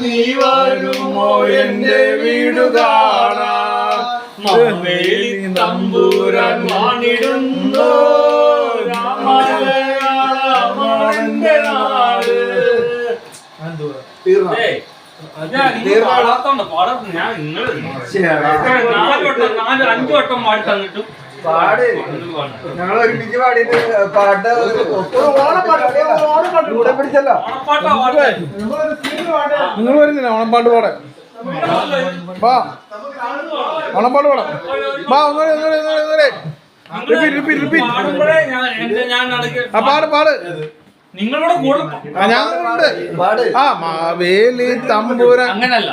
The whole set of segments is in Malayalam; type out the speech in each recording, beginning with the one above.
നീ വരുമോ എന്റെ വീടു കാണാൻ മാവേലി തമ്പുരാൻ വാണിടുന്നു രാമന്റെ നാട്. അഞ്ചു വട്ടം പാടി തന്നിട്ടും ഞങ്ങൾ ഒരുമിച്ച് പാടിയിട്ട് പാട്ട് കൂടെ പിടിച്ചല്ലോ. നിങ്ങൾ വരുന്നില്ല ഓണപ്പാട്ട് പാടാൻ? വാ ഓണപ്പാട്ട് പാടാം. വാ ഒന്നൂടെ പാട്. നിങ്ങളുടെ കൂടെ ഞാനുണ്ട്. ആ മാവേലി തമ്പുരാൻ അങ്ങനല്ല.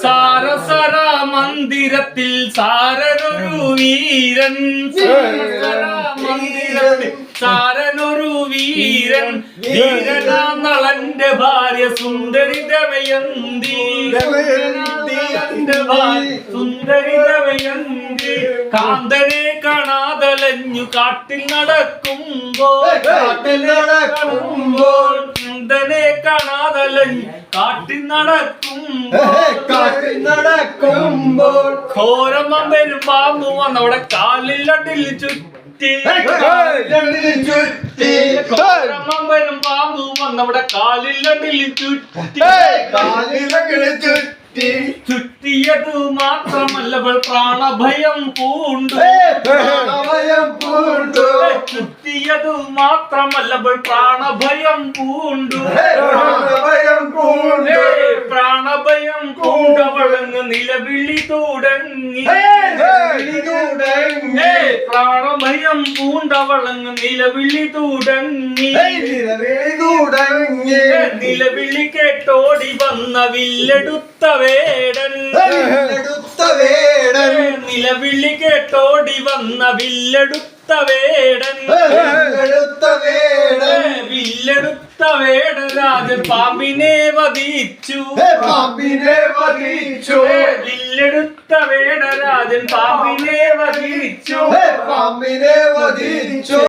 സാരസര മന്ദിരത്തിൽ സാരനൊരു വീരൻ, മന്ദിരത്തിൽ സാരനൊരു വീരൻ, വീരനാളന്റെ ഭാര്യ സുന്ദരി ദമയന്തി, സുന്ദരി ദമയന്തി കാന്തനെ കാണാതലഞ്ഞു കാട്ടിൽ നടക്കുമ്പോൾ, കാന്തനെ കാണാതലഞ്ഞു കാട്ടിൽ നടക്കുമ്പോൾ ഘോരമമ്പനും പാമ്പു വന്നവിടെ കാലിൽ അടിൽ ചുറ്റി, ഘോരമമ്പനും പാമ്പു വന്നവിടെ കാലിൽ അടിൽ ചുറ്റിയതു മാത്രമല്ലവൾ പ്രാണഭയം പൂണ്ടു, ചുറ്റിയതു മാത്രമല്ലവൾ പ്രാണഭയം പൂണ്ടു, പ്രാണഭയം പൂണ്ടവളങ്ങ് നിലവിളി തുടങ്ങി, പ്രാണഭയം പൂണ്ടവളങ്ങ് നിലവിളി തുടങ്ങി, നിലവിളി കേട്ടോടി വന്ന വില്ലെടുത്ത വേടൻ, നിലവിളി കേട്ടോടി വന്ന വില്ലെടുത്ത വേടൻ, വില്ലെടുത്ത വേടരാജൻ പാമ്പിനെ വധിച്ചു, വില്ലെടുത്ത വേടരാജൻ പാമ്പിനെ വധിച്ചു.